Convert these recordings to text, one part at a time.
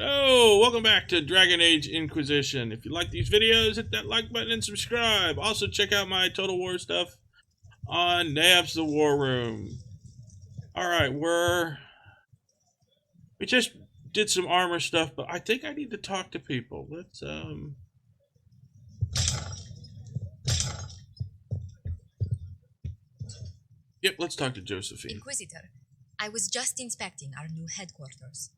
Hello, welcome back to dragonageinquisition. If you like these videos, hit that like button and subscribe. Also, check out my Totalwar stuff on Nabs the Warroom. Alright, we just did some armor stuff, but I think I need to talk to people. Let's, Yep, let's talk to Josephine. Inquisitor, I was just inspecting our new headquarters.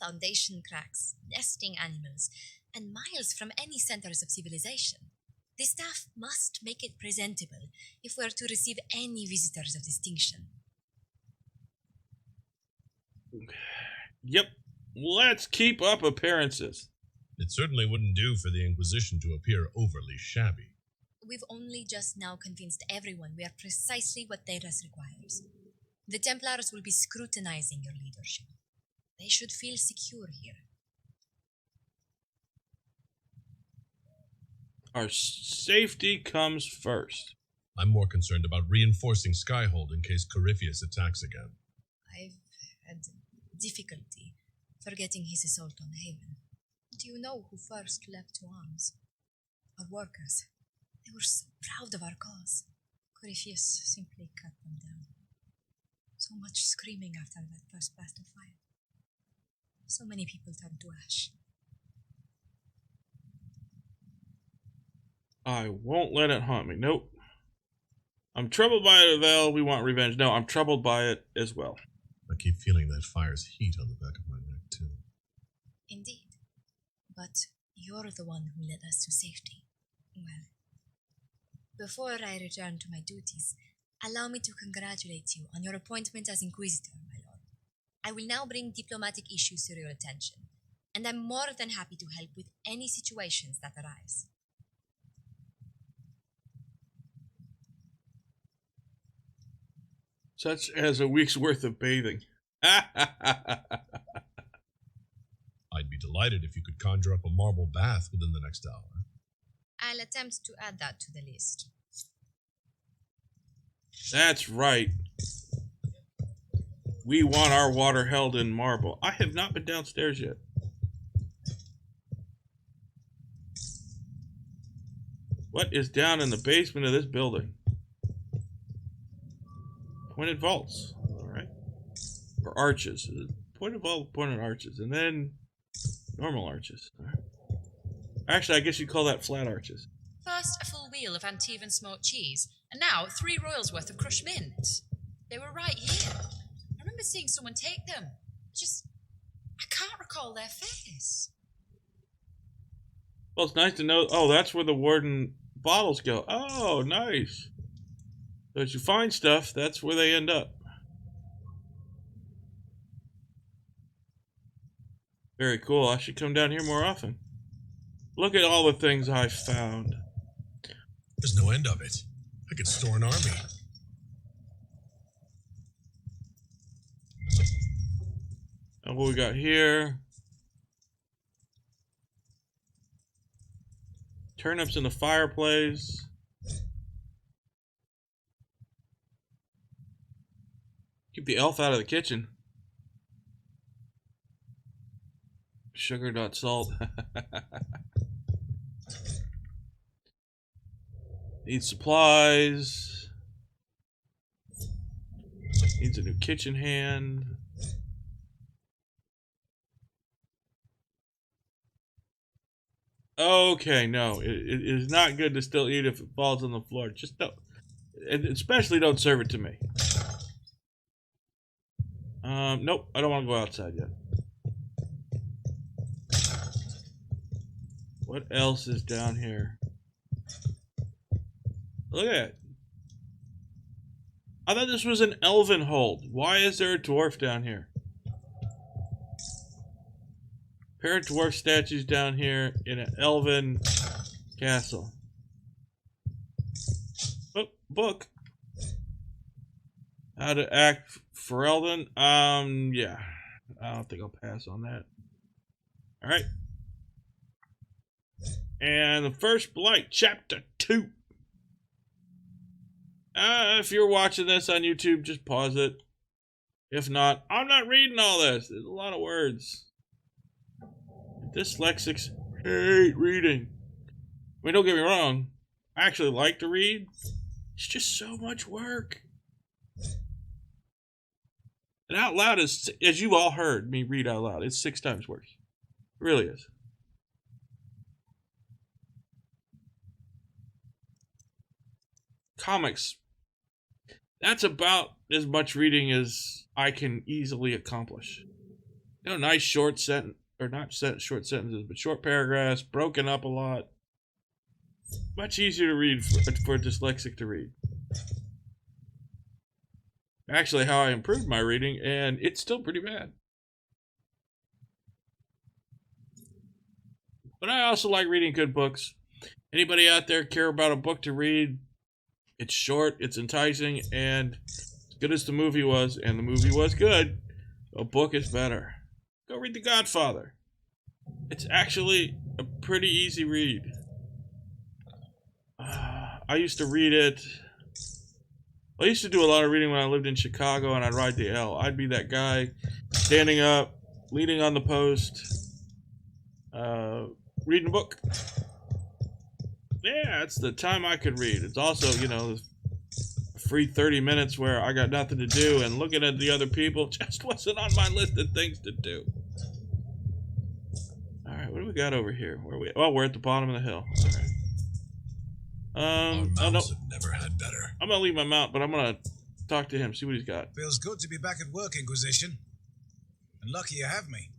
Foundation cracks, nesting animals, and miles from any centers of civilization. The staff must make it presentable if we're to receive any visitors of distinction. Yep, let's keep up appearances. It certainly wouldn't do for the Inquisition to appear overly shabby. We've only just now convinced everyone we are precisely what Theras requires. The Templars will be scrutinizing your leadership. They should feel secure here. Our safety comes first. I'm more concerned about reinforcing Skyhold in case Corypheus attacks again. I've had difficulty forgetting his assault on Haven. Do you know who first leapt to arms? Our workers. They were so proud of our cause. Corypheus simply cut them down. So much screaming after that first blast of fire. So many people turned to ash. I won't let it haunt me. Nope. I'm troubled by it, Vel. We want revenge. No, I'm troubled by it as well. I keep feeling that fire's heat on the back of my neck, too. Indeed. But you're the one who led us to safety. Well, before I return to my duties, allow me to congratulate you on your appointment as Inquisitor, my lord. I will now bring diplomatic issues to your attention, and I'm more than happy to help with any situations that arise. Such as a week's worth of bathing. I'd be delighted if you could conjure up a marble bath within the next hour. I'll attempt to add that to the list. That's right. We want our water held in marble. I have not been downstairs yet. What is down in the basement of this building? Pointed vaults. Alright. Or arches. Pointed vault, pointed arches. And then normal arches. Alright. Actually, I guess you'd call that flat arches. First, a full wheel of Antivan smoked cheese, and now 3 royals worth of crushed mint. They were right here. I remember seeing someone take them. I can't recall their face. Well, it's nice to know. Oh, that's where the warden bottles go. Oh, nice. So as you find stuff, that's where they end up. Very cool. I should come down here more often. Look at all the things I found. There's no end of it. I could store an army. And what we got here? Turnips in the fireplace. Keep the elf out of the kitchen. Sugar, not salt. Needs supplies. Needs a new kitchen hand. Okay, no. It is not good to still eat if it falls on the floor. Just don't. And especially don't serve it to me. Nope. I don't want to go outside yet. What else is down here? Look at it. I thought this was an elven hold. Why is there a dwarf down here? Pair of dwarf statues down here in an elven castle. Oh, book. How to act for Elden? Yeah. I don't think I'll pass on that. Alright. And the First Blight, Chapter 2. If you're watching this on YouTube, just pause it. If not, I'm not reading all this. There's a lot of words. Dyslexics hate reading. I mean, don't get me wrong. I actually like to read. It's just so much work. And out loud is, as you've all heard me read out loud, it's 6 times worse. It really is. Comics. That's about as much reading as I can easily accomplish. You know, nice short sentence, or not short sentences, but short paragraphs, broken up a lot. Much easier to read for a dyslexic to read. Actually, how I improved my reading, and it's still pretty bad. But I also like reading good books. Anybody out there care about a book to read? It's short, it's enticing, and as good as the movie was, and the movie was good, a book is better. Go read The Godfather. It's actually a pretty easy read. I used to read it. I used to do a lot of reading when I lived in Chicago and I'd ride the L. I'd be that guy standing up, leaning on the post, reading a book. Yeah, it's the time I could read. It's also, you know, a free 30 minutes where I got nothing to do and looking at the other people just wasn't on my list of things to do. All right, what do we got over here? Where are we? Oh, we're at the bottom of the hill. All right. Our mounts have never had better. I'm gonna leave my mount, but I'm gonna talk to him, see what he's got. Feels good to be back at work, Inquisition. And lucky you have me.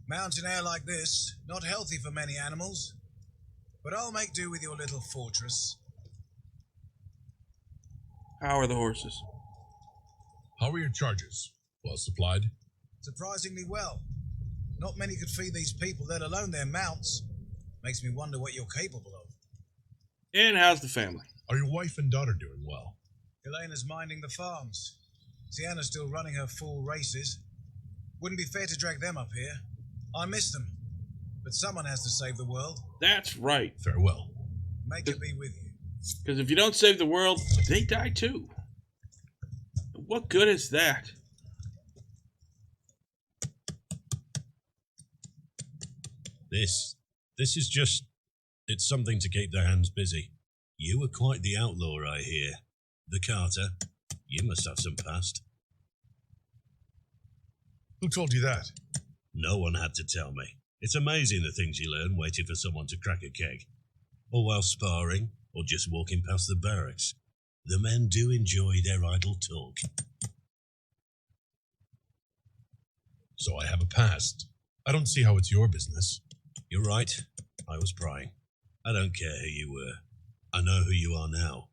Mountain air like this, not healthy for many animals. But I'll make do with your little fortress. How are the horses? How are your charges? Well supplied? Surprisingly well. Not many could feed these people, let alone their mounts. Makes me wonder what you're capable of. And how's the family? Are your wife and daughter doing well? Elena's minding the farms. Sienna's still running her full races. Wouldn't be fair to drag them up here. I miss them. But someone has to save the world. That's right. Farewell. Make it be with you. Because if you don't save the world, they die too. What good is that? This is just... It's something to keep their hands busy. You were quite the outlaw, I hear. The Carter. You must have some past. Who told you that? No one had to tell me. It's amazing the things you learn waiting for someone to crack a keg. Or while sparring, or just walking past the barracks. The men do enjoy their idle talk. So I have a past. I don't see how it's your business. You're right. I was prying. I don't care who you were. I know who you are now,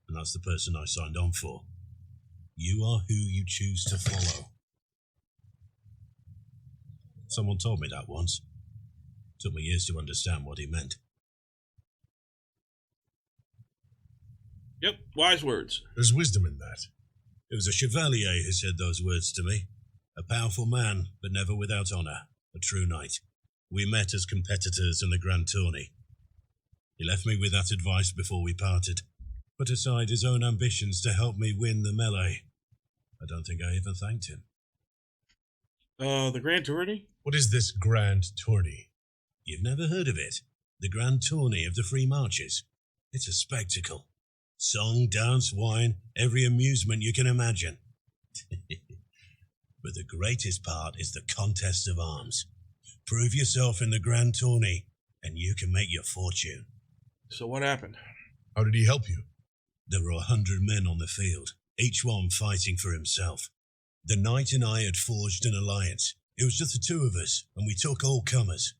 and that's the person I signed on for. You are who you choose to follow. Someone told me that once. Took me years to understand what he meant. Yep, wise words. There's wisdom in that. It was a chevalier who said those words to me. A powerful man, but never without honour. A true knight. We met as competitors in the Grand Tourney. He left me with that advice before we parted. Put aside his own ambitions to help me win the melee. I don't think I even thanked him. The Grand Tourney? What is this Grand Tourney? You've never heard of it? The Grand Tourney of the Free Marches. It's a spectacle. Song, dance, wine, every amusement you can imagine. But the greatest part is the contest of arms. Prove yourself in the Grand Tourney, and you can make your fortune. So what happened? How did he help you? There were 100 men on the field, each one fighting for himself. The knight and I had forged an alliance. It was just the two of us, and we took all comers.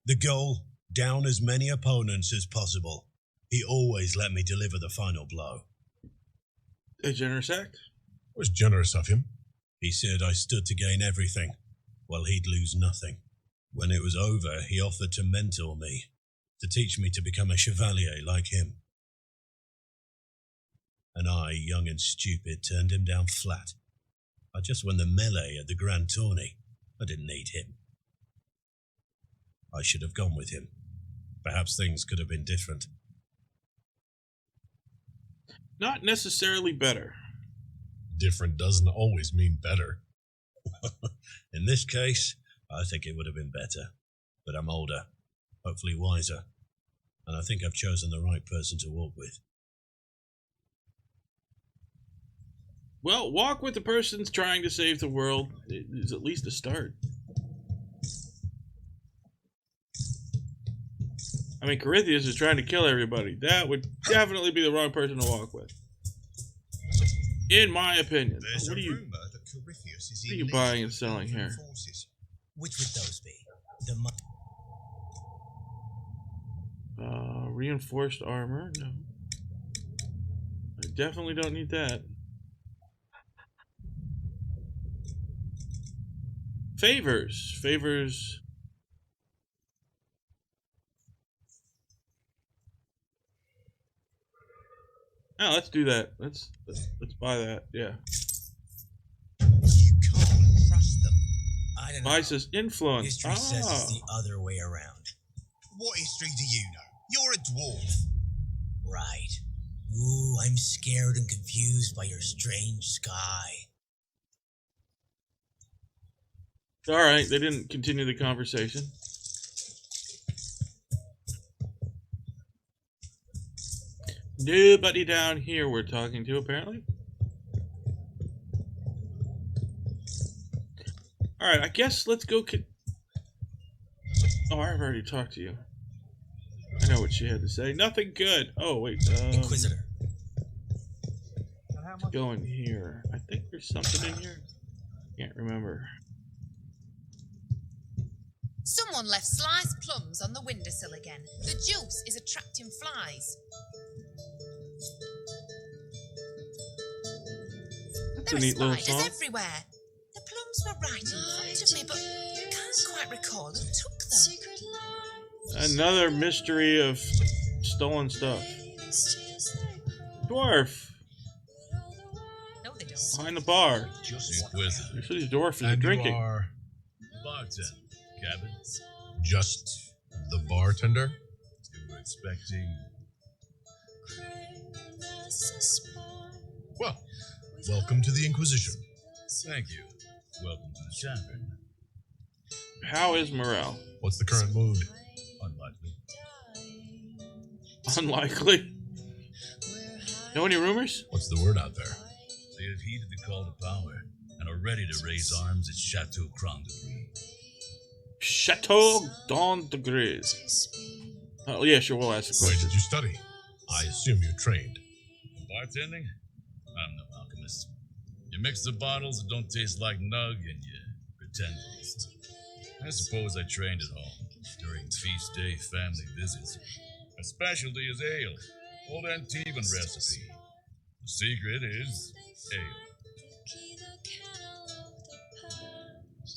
The goal, down as many opponents as possible. He always let me deliver the final blow. A generous act? It was generous of him. He said I stood to gain everything, while he'd lose nothing. When it was over, he offered to mentor me, to teach me to become a chevalier like him. And I, young and stupid, turned him down flat. I just won the melee at the Grand Tourney. I didn't need him. I should have gone with him. Perhaps things could have been different. Not necessarily better. Different doesn't always mean better. In this case, I think it would have been better. But I'm older. hopefully wiser. And I think I've chosen the right person to walk with. Well, walk with the person's trying to save the world is at least a start. I mean, Corypheus is trying to kill everybody. That would definitely be the wrong person to walk with. In my opinion. There's What a are you, rumor that Corypheus is what are in you league buying and with selling Elven here? forces. Which would those be? The Reinforced armor? No. I definitely don't need that. Favors. Favors. Oh, let's do that. Let's buy that. Yeah. You can't trust them. I don't know. Vice's influence. History says it's the other way around. What history do you know? You're a dwarf. Right. Ooh, I'm scared and confused by your strange sky. Alright, they didn't continue the conversation. Nobody down here we're talking to, apparently. Alright, I guess let's go Oh, I've already talked to you. I know what she had to say. Nothing good. Oh, wait. Inquisitor. Let's go in here. I think there's something in here. Can't remember. Someone left sliced plums on the windowsill again. The juice is attracting flies. That's There a are neat little spiders song. everywhere. The plums were right in front of me, but I can't quite recall who took them. Another mystery of stolen stuff. Dwarf No, they don't. behind the bar. Just Inquisitor. Usually these dwarfs are And drinking. you are bartender, Cabin. Just the bartender? You were expecting... Well, welcome to the Inquisition. Thank you. Welcome to the tavern. How is morale? What's the current mood? Unlikely. Unlikely. Know any rumors? What's the word out there? They have heeded the call to power and are ready to raise arms at Chateau Crown de Brie. Chateau Don de Gris. Oh, yeah, sure, we'll ask the Where question. did you study? I assume you trained. Bartending? I'm no alchemist. You mix the bottles that don't taste like nug and you pretend to be. I suppose I trained at home during feast day family visits. My specialty is ale, old Antivan recipe. The secret is ale.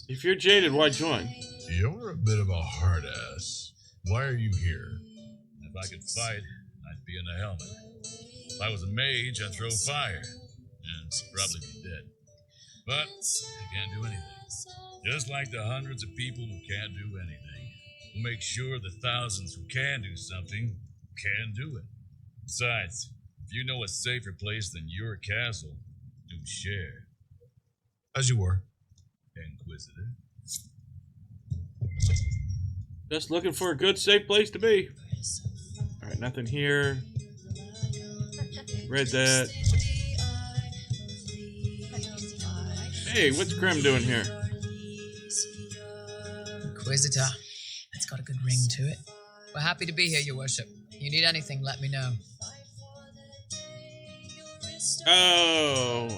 If you're jaded, why join? You're a bit of a hard ass. Why are you here? If I could fight, I'd be in a helmet. If I was a mage, I'd throw fire and probably be dead. But I can't do anything. Just like the hundreds of people who can't do anything, who make sure the thousands who can do something can do it. Besides, if you know a safer place than your castle, do share. As you were, Inquisitor. Just looking for a good, safe place to be. Alright, nothing here. Read that. Hey, what's Grim doing here? Inquisitor. It's got a good ring to it. We're happy to be here, your worship. You need anything, let me know. Oh.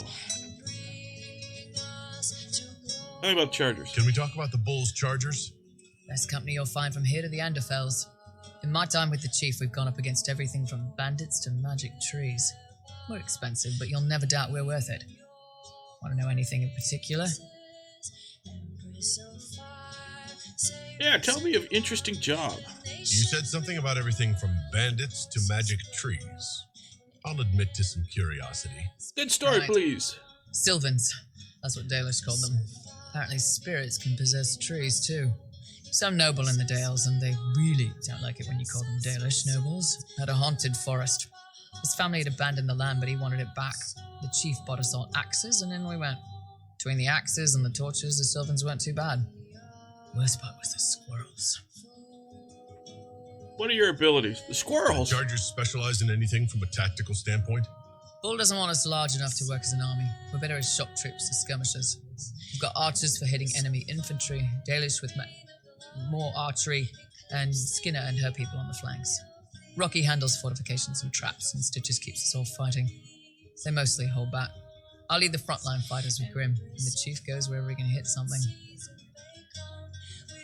Tell me about Chargers. Can we talk about the Bulls Chargers? Best company you'll find from here to the Anderfells. In my time with the chief, we've gone up against everything from bandits to magic trees. We're expensive, but you'll never doubt we're worth it. Want to know anything in particular? Yeah, tell me of interesting job. You said something about everything from bandits to magic trees. I'll admit to some curiosity. Good story, Right. please. Sylvans. That's what Dalish called them. Apparently spirits can possess trees, too. Some noble in the Dales, and they really don't like it when you call them Dalish nobles, had a haunted forest. His family had abandoned the land, but he wanted it back. The chief bought us all axes, and in we went. Between the axes and the torches, the Sylvans weren't too bad. Worst part was the squirrels. What are your abilities? The Are squirrels. Chargers specialize in anything from a tactical standpoint? Bull doesn't want us large enough to work as an army. We're better as shock troops or skirmishers. We've got archers for hitting enemy infantry, Dalish with more archery, and Skinner and her people on the flanks. Rocky handles fortifications and traps, and Stitches keeps us all fighting. They mostly hold back. I'll lead the frontline fighters with Grim, and the chief goes wherever he can hit something.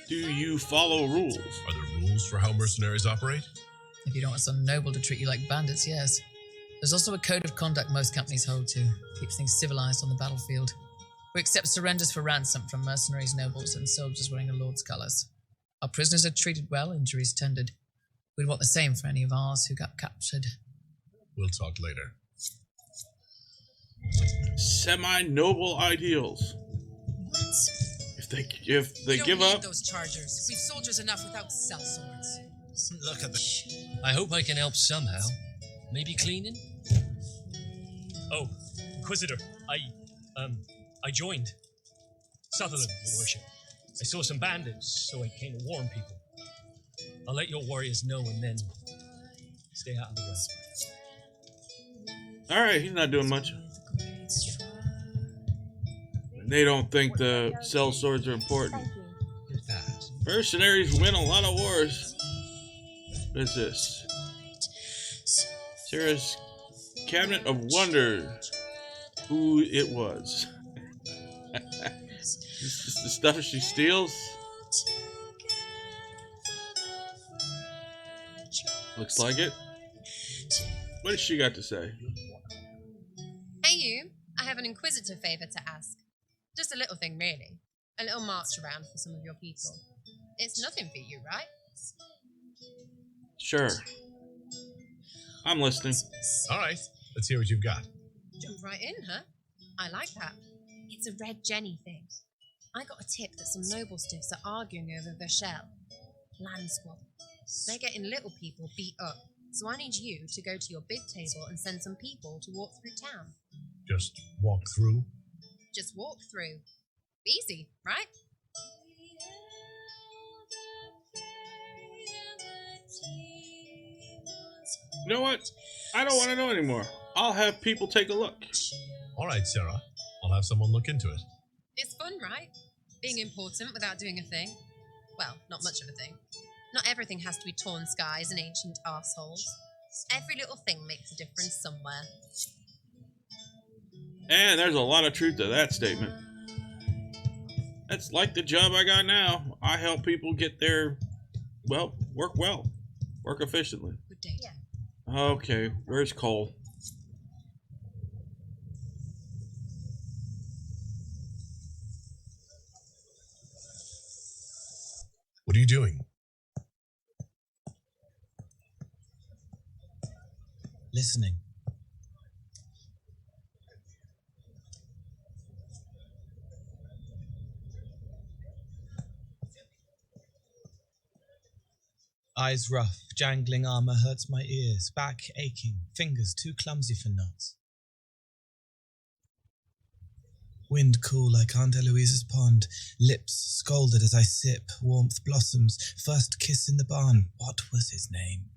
Do you follow rules? Are there rules for how mercenaries operate? If you don't want some noble to treat you like bandits, yes. There's also a code of conduct most companies hold to. Keeps things civilized on the battlefield. We accept surrenders for ransom from mercenaries, nobles, and soldiers wearing a lord's colours. Our prisoners are treated well, injuries tended. We'd want the same for any of ours who got captured. We'll talk later. Semi-noble ideals. If they give up, those chargers. We've soldiers enough without sellswords. Look at the... I hope I can help somehow. Maybe cleaning? Oh, Inquisitor, I joined. Sutherland, your worship. I saw some bandits, so I came to warn people. I'll let your warriors know and then stay out of the way. alright, he's not doing much. They don't think the cell swords are important. Mercenaries win a lot of wars. What is this? Sarah's Cabinet of Wonders. Who it was. This is the stuff she steals. Looks like it. What has she got to say? Hey you, I have an inquisitor favour to ask. Just a little thing really. A little march around for some of your people. It's nothing for you, right? Sure. I'm listening. All right, let's hear what you've got. Jump right in, huh? I like that. It's a red Jenny thing. I got a tip that some noble stiffs are arguing over Vershel. Land swap. They're getting little people beat up. So I need you to go to your big table and send some people to walk through town. Just walk through? Just walk through. Easy, right? You know what? I don't want to know anymore. I'll have people take a look. All right, Sarah. I'll have someone look into it. It's fun, right? Being important without doing a thing. Well, not much of a thing. Not everything has to be torn skies and ancient arseholes. Every little thing makes a difference somewhere. And there's a lot of truth to that statement. That's like the job I got now. I help people get their, work well. Work efficiently. Good day. Yeah. Okay, where's Cole? What are you doing? Listening. Eyes rough, jangling armor hurts my ears, back aching, fingers too clumsy for knots. Wind cool like Aunt Eloise's pond, lips scalded as I sip, warmth blossoms, first kiss in the barn. What was his name?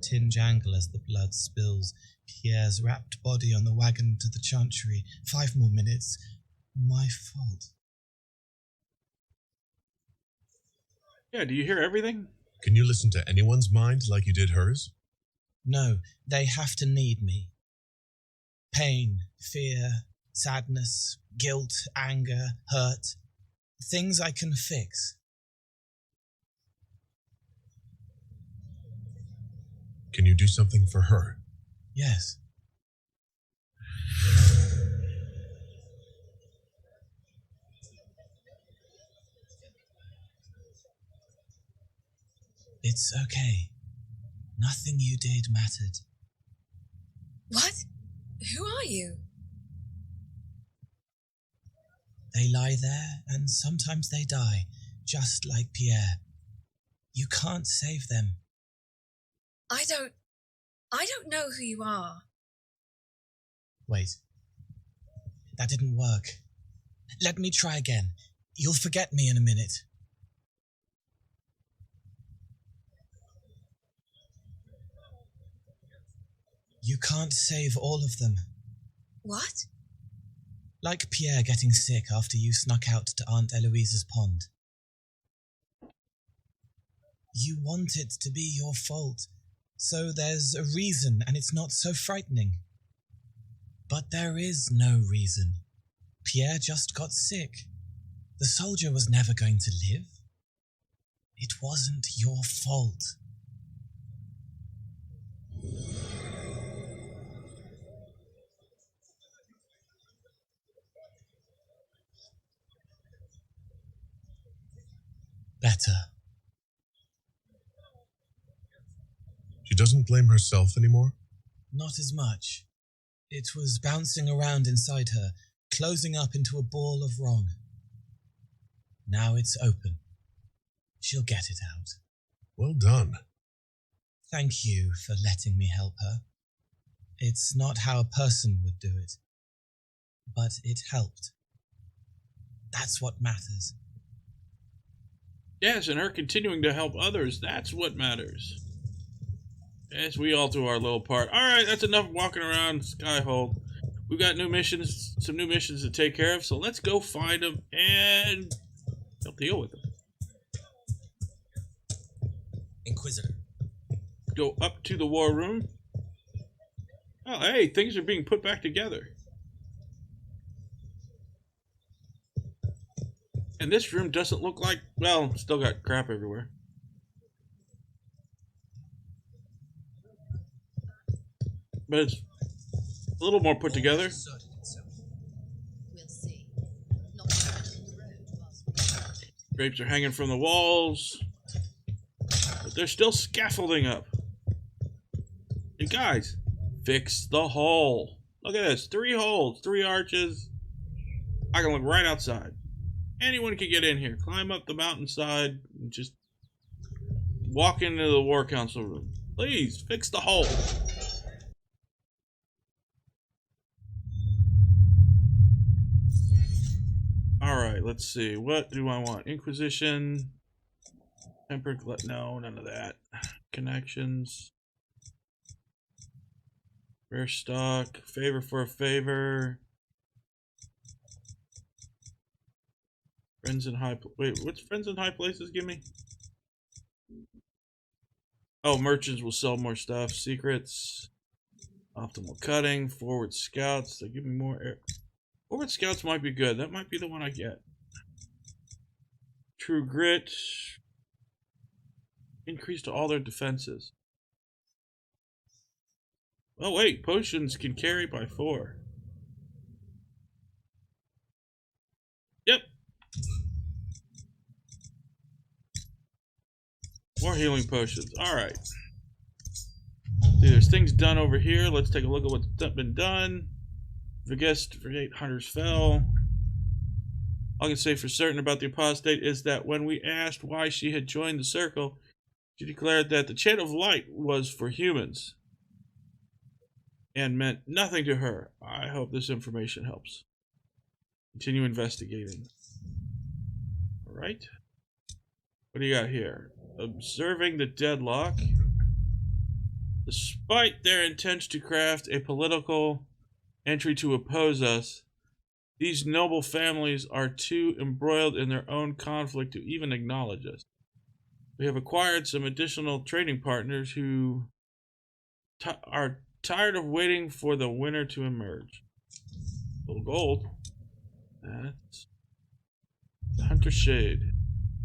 Tin jangle as the blood spills, Pierre's wrapped body on the wagon to the chantry. 5 more minutes. My fault. Yeah, do you hear everything? Can you listen to anyone's mind like you did hers? No, they have to need me. Pain, fear, sadness, guilt, anger, hurt. Things I can fix. Can you do something for her? Yes. It's okay. Nothing you did mattered. What? Who are you? They lie there, and sometimes they die, just like Pierre. You can't save them. I don't know who you are. Wait. That didn't work. Let me try again. You'll forget me in a minute. You can't save all of them. What? Like Pierre getting sick after you snuck out to Aunt Eloise's pond. You want it to be your fault, so there's a reason and it's not so frightening. But there is no reason. Pierre just got sick. The soldier was never going to live. It wasn't your fault. Better. She doesn't blame herself anymore? Not as much. It was bouncing around inside her, closing up into a ball of wrong. Now it's open. She'll get it out. Well done. Thank you for letting me help her. It's not how a person would do it, but it helped. That's what matters. Yes, and her continuing to help others, that's what matters. Yes, we all do our little part. Alright, that's enough walking around Skyhold. We've got new missions, some new missions to take care of, so let's go find them and deal with them. Inquisitor. Go up to the war room. Oh, hey, things are being put back together. And this room doesn't look like, well, still got crap everywhere. But it's a little more put together. We'll see. Drapes are hanging from the walls. But there's still scaffolding up. Hey guys, fix the hole. Look at this. 3 holes, 3 arches. I can look right outside. Anyone can get in here. Climb up the mountainside and just walk into the War Council room. Please, fix the hole. Alright, let's see. What do I want? Inquisition. Tempered. No, none of that. Connections. Rare stock. Favor for a favor. Friends in high... Wait, what's friends in high places give me? Oh, merchants will sell more stuff. Secrets. Optimal cutting. Forward scouts. They give me more air... Forward scouts might be good. That might be the one I get. True grit. Increase to all their defenses. Oh wait, potions can carry by 4. Yep. More healing potions. Alright. See, there's things done over here. Let's take a look at what's been done. Forget hunters fell. All I can say for certain about the apostate is that when we asked why she had joined the circle, she declared that the chain of light was for humans and meant nothing to her. I hope this information helps. Continue investigating. Alright. What do you got here? Observing the deadlock. Despite their intent to craft a political entry to oppose us, these noble families are too embroiled in their own conflict to even acknowledge us. We have acquired some additional trading partners who are tired of waiting for the winner to emerge. A little gold. That's Hunter Shade.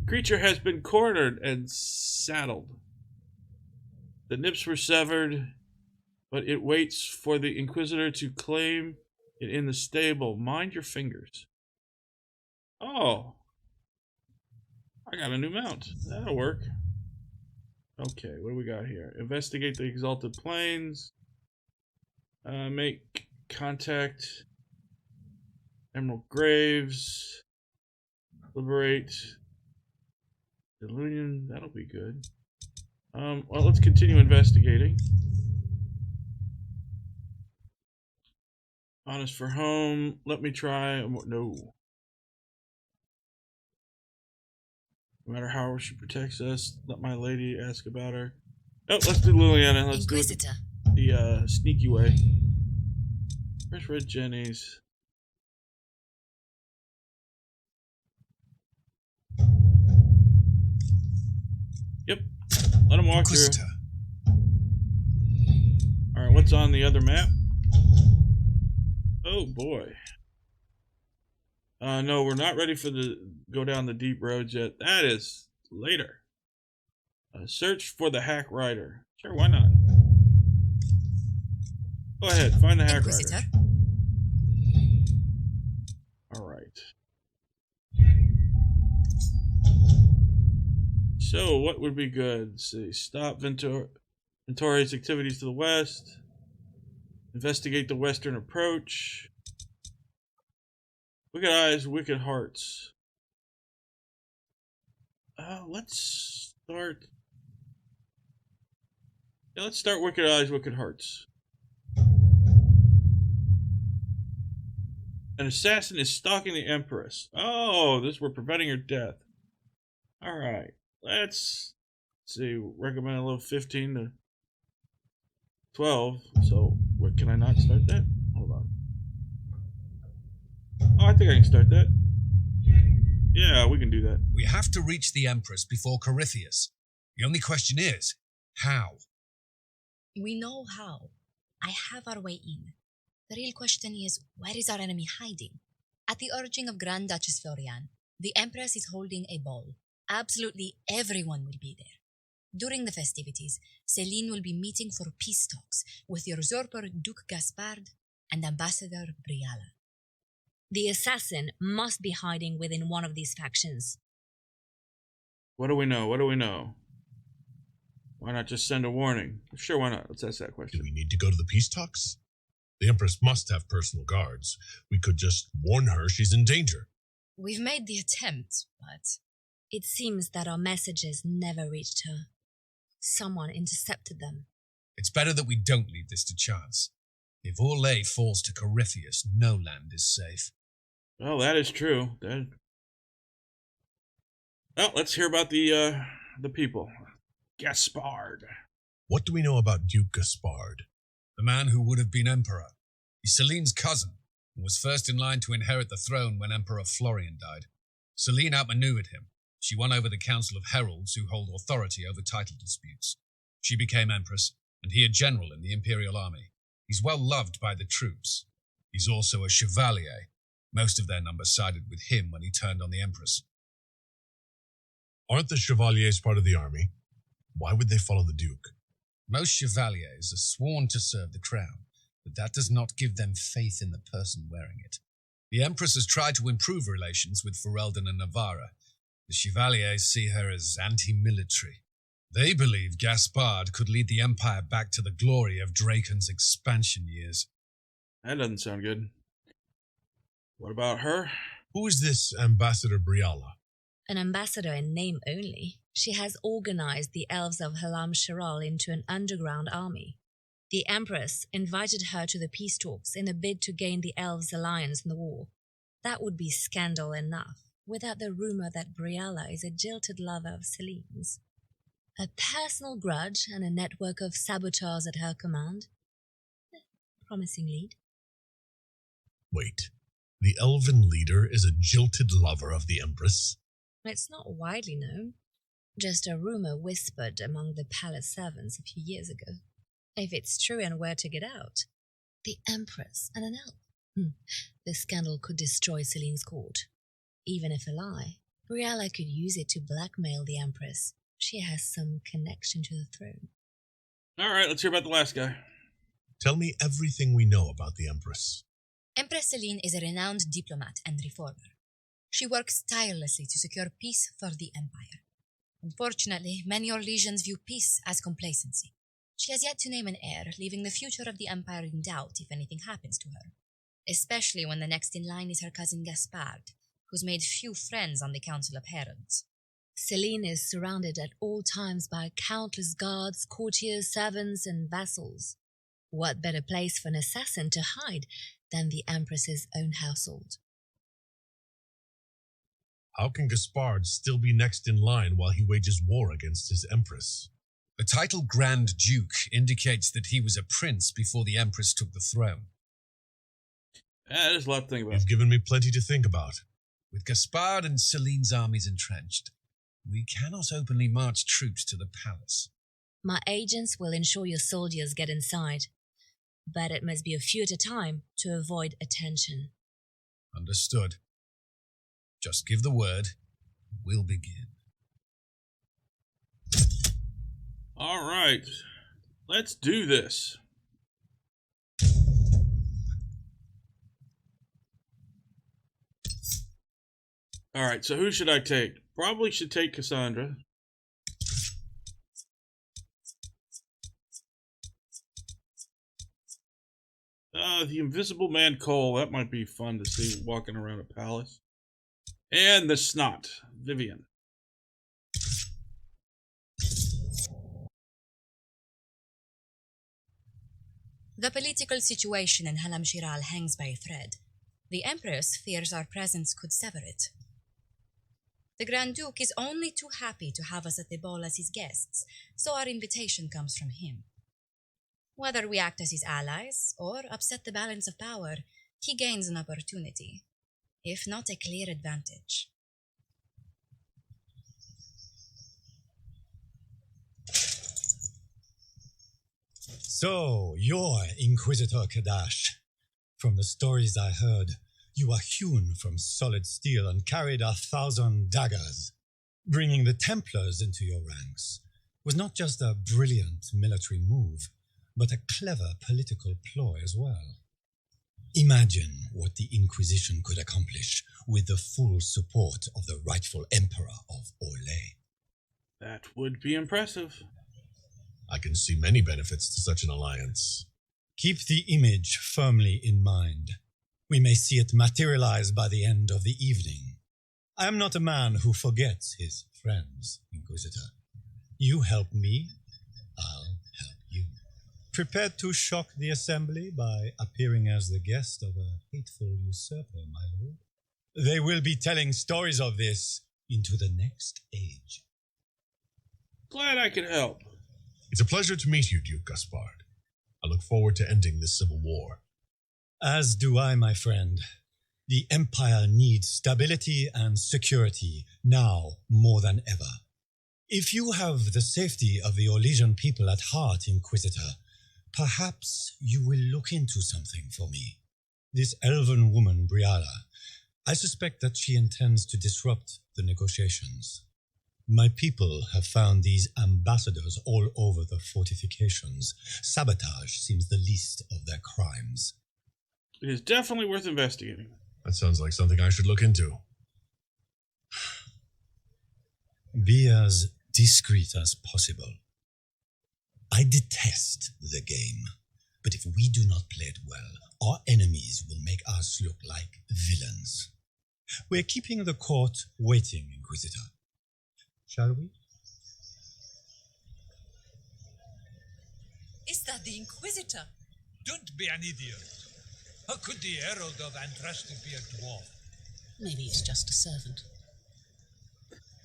The creature has been cornered and saddled. The nips were severed, but it waits for the Inquisitor to claim it in the stable. Mind your fingers. Oh. I got a new mount. That'll work. Okay, what do we got here? Investigate the Exalted Plains. Make contact. Emerald Graves. Liberate. Illusion. That'll be good. Well, let's continue investigating. Honest for home. Let me try. No. No matter how she protects us, let my lady ask about her. Oh, let's do Liliana. Let's do it the sneaky way. Where's Red Jenny's? Yep. Let him walk through. Alright, what's on the other map? Oh boy. No, we're not ready for the go down the deep roads yet. That is later. Search for the hack rider. Sure, why not? Go ahead, find the hack rider. Alright. So, what would be good? Let's see. Stop Venturi's activities to the west. Investigate the western approach. Wicked eyes, wicked hearts. Let's start. Yeah, let's start wicked eyes, wicked hearts. An assassin is stalking the Empress. Oh, we're preventing her death. Alright. Let's see. Recommend a level 15 to 12. So, what, can I not start that? Hold on. Oh, I think I can start that. Yeah, we can do that. We have to reach the Empress before Corypheus. The only question is, how? We know how. I have our way in. The real question is, where is our enemy hiding? At the urging of Grand Duchess Florian, the Empress is holding a ball. Absolutely everyone will be there. During the festivities, Celine will be meeting for peace talks with the usurper Duke Gaspard and Ambassador Briala. The assassin must be hiding within one of these factions. What do we know? What do we know? Why not just send a warning? Sure, why not? Let's ask that question. Do we need to go to the peace talks? The Empress must have personal guards. We could just warn her she's in danger. We've made the attempt, but it seems that our messages never reached her. Someone intercepted them. It's better that we don't leave this to chance. If Orlais falls to Corypheus, no land is safe. Well, that is true. Well, let's hear about the people. Gaspard. What do we know about Duke Gaspard? The man who would have been emperor. He's Celine's cousin, and was first in line to inherit the throne when Emperor Florian died. Celine outmaneuvered him. She won over the Council of Heralds, who hold authority over title disputes. She became empress, and he a general in the imperial army. He's well loved by the troops. He's also a chevalier. Most of their number sided with him when he turned on the empress. Aren't the chevaliers part of the army? Why would they follow the Duke? Most chevaliers are sworn to serve the crown, but that does not give them faith in the person wearing it. The empress has tried to improve relations with Ferelden and Navarra. The chevaliers see her as anti-military. They believe Gaspard could lead the empire back to the glory of Draken's expansion years. That doesn't sound good. What about her? Who is this Ambassador Briala? An ambassador in name only. She has organized the elves of Halam Shiral into an underground army. The Empress invited her to the peace talks in a bid to gain the elves' alliance in the war. That would be scandal enough, without the rumor that Briala is a jilted lover of Celine's. A personal grudge and a network of saboteurs at her command. Promising lead. Wait, the elven leader is a jilted lover of the Empress? It's not widely known. Just a rumor whispered among the palace servants a few years ago. If it's true and were to get out, the Empress and an elf. The scandal could destroy Celine's court. Even if a lie, Briala could use it to blackmail the Empress. She has some connection to the throne. Alright, let's hear about the last guy. Tell me everything we know about the Empress. Empress Celine is a renowned diplomat and reformer. She works tirelessly to secure peace for the Empire. Unfortunately, many Orlesians view peace as complacency. She has yet to name an heir, leaving the future of the Empire in doubt if anything happens to her. Especially when the next in line is her cousin Gaspard, who's made few friends on the Council of Heralds. Celine is surrounded at all times by countless guards, courtiers, servants, and vassals. What better place for an assassin to hide than the Empress's own household? How can Gaspard still be next in line while he wages war against his empress? The title Grand Duke indicates that he was a prince before the empress took the throne. There's a lot to think about. You've given me plenty to think about. With Gaspard and Celine's armies entrenched, we cannot openly march troops to the palace. My agents will ensure your soldiers get inside, but it must be a few at a time to avoid attention. Understood. Just give the word, we'll begin. All right, let's do this. All right, so who should I take? Probably should take Cassandra. The Invisible Man Cole, that might be fun to see walking around a palace. And the Snot, Vivian. The political situation in Halam Shiral hangs by a thread. The Empress fears our presence could sever it. The Grand Duke is only too happy to have us at the ball as his guests, so our invitation comes from him. Whether we act as his allies or upset the balance of power, he gains an opportunity, if not a clear advantage. So, you're Inquisitor Kadash. From the stories I heard, you are hewn from solid steel and carried 1,000 daggers. Bringing the Templars into your ranks was not just a brilliant military move, but a clever political ploy as well. Imagine what the Inquisition could accomplish with the full support of the rightful Emperor of Orlais. That would be impressive. I can see many benefits to such an alliance. Keep the image firmly in mind. We may see it materialize by the end of the evening. I am not a man who forgets his friends, Inquisitor. You help me, I'll help you. Prepared to shock the assembly by appearing as the guest of a hateful usurper, my lord? They will be telling stories of this into the next age. Glad I could help. It's a pleasure to meet you, Duke Gaspard. I look forward to ending this civil war. As do I, my friend. The Empire needs stability and security now more than ever. If you have the safety of the Orlesian people at heart, Inquisitor, perhaps you will look into something for me. This elven woman, Briala, I suspect that she intends to disrupt the negotiations. My people have found these ambassadors all over the fortifications. Sabotage seems the least of their crimes. It is definitely worth investigating. That sounds like something I should look into. Be as discreet as possible. I detest the game, but if we do not play it well, our enemies will make us look like villains. We're keeping the court waiting, Inquisitor. Shall we? Is that the Inquisitor? Don't be an idiot. How could the Herald of Andraste be a dwarf? Maybe he's just a servant.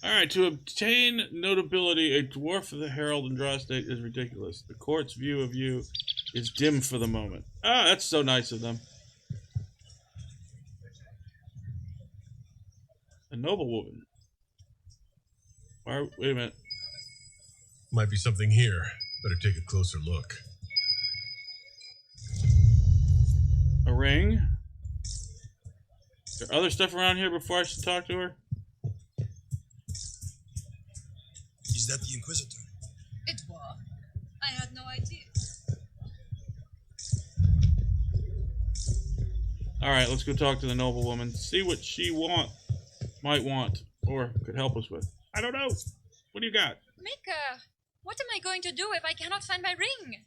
Alright, to obtain notability, a dwarf of the Herald Andraste is ridiculous. The court's view of you is dim for the moment. Ah, that's so nice of them. A noblewoman. Wait a minute. Might be something here. Better take a closer look. A ring? Is there other stuff around here before I should talk to her? Is that the Inquisitor? It was. I had no idea. Alright, let's go talk to the noblewoman. See what she might want, or could help us with. I don't know. What do you got? Mika, what am I going to do if I cannot find my ring?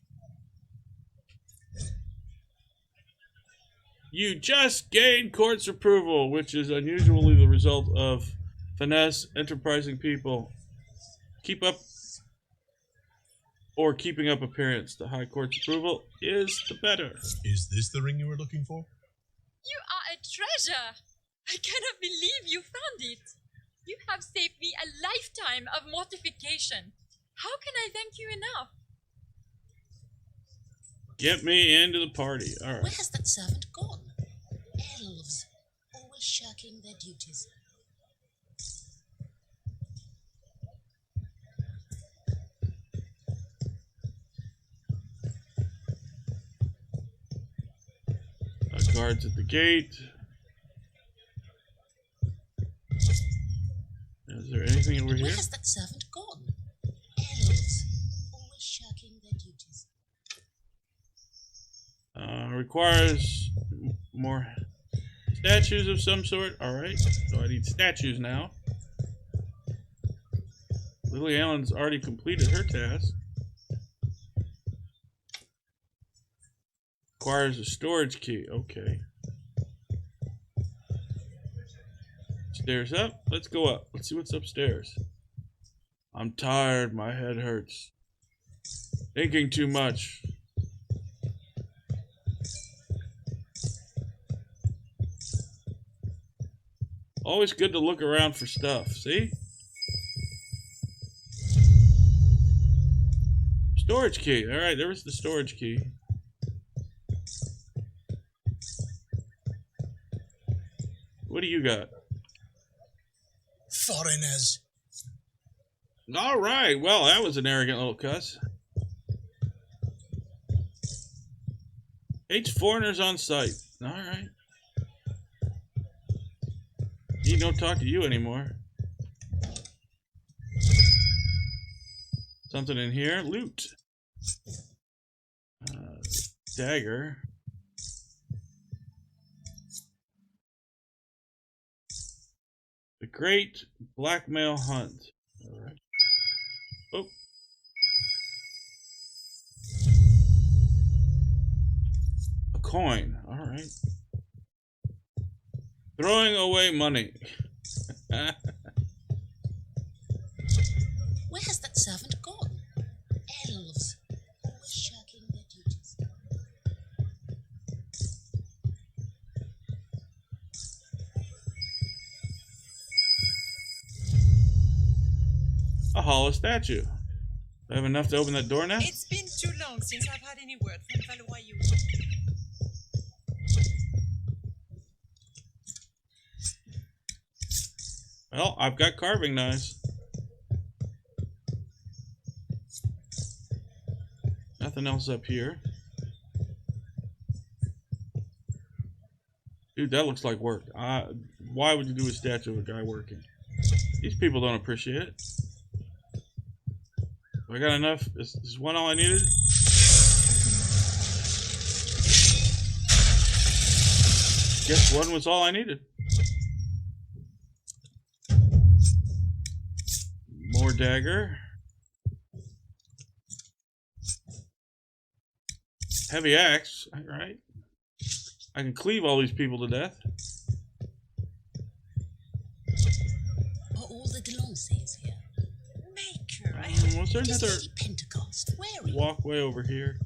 You just gained court's approval, which is unusually the result of finesse, enterprising people. Keep up or keeping up appearance. The High Court's approval is the better. Is this the ring you were looking for? You are a treasure. I cannot believe you found it. You have saved me a lifetime of mortification. How can I thank you enough? Get me into the party. All Where right. has that servant gone? Elves, always shirking their duties. Guards at the gate. Is there anything over here? Where has that servant gone? Elves, always shirking their duties. Requires more statues of some sort. Alright, so I need statues now. Lily Allen's already completed her task. Requires a storage key. Okay. Stairs up. Let's go up. Let's see what's upstairs. I'm tired. My head hurts. Thinking too much. Always good to look around for stuff. See? Storage key. Alright, there was the storage key. What do you got? Foreigners. Alright, well, that was an arrogant little cuss. Hates foreigners on sight. Alright. He don't talk to you anymore. Something in here. Loot. Dagger. The Great Blackmail Hunt. Alright. Oh. A coin. Alright. Throwing away money. Where has that servant gone? Elves, always shirking their duties. A hollow statue. Do I have enough to open that door now? It's been too long since I've had any word from Valois. Well, I've got carving knives. Nothing else up here. Dude, that looks like work. Why would you do a statue of a guy working? These people don't appreciate it. I got enough. Is one all I needed? Guess one was all I needed. More dagger. Heavy axe. Alright. I can cleave all these people to death. Are all the Delancey's here? Maker, Was there It is another Lady Pentecost. Where are you? walkway over here?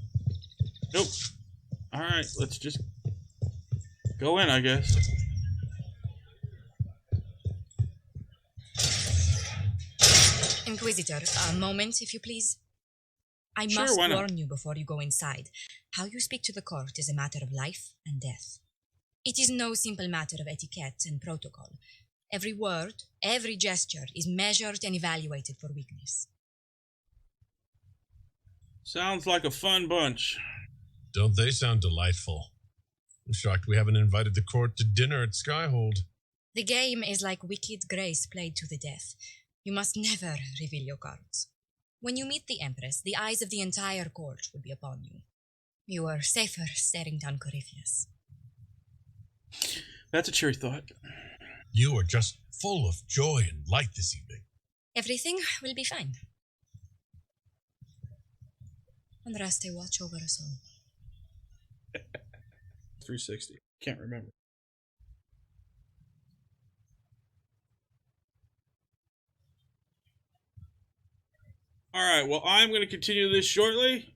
Nope. Alright, let's just go in, I guess. Inquisitor, a moment, if you please. I Sure, must why not? warn you before you go inside. How you speak to the court is a matter of life and death. It is no simple matter of etiquette and protocol. Every word, every gesture is measured and evaluated for weakness. Sounds like a fun bunch. Don't they sound delightful? I'm shocked we haven't invited the court to dinner at Skyhold. The game is like Wicked Grace played to the death. You must never reveal your cards. When you meet the Empress, the eyes of the entire court will be upon you. You are safer staring down Corypheus. That's a cheery thought. You are just full of joy and light this evening. Everything will be fine. Andraste, watch over us all. 360. Can't remember. Alright, well, I'm going to continue this shortly.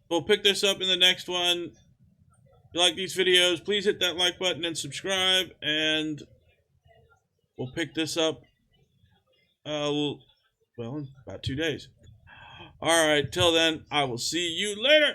We'll pick this up in the next one. If you like these videos, please hit that like button and subscribe. And we'll pick this up, well, in about 2 days. All right, till then, I will see you later.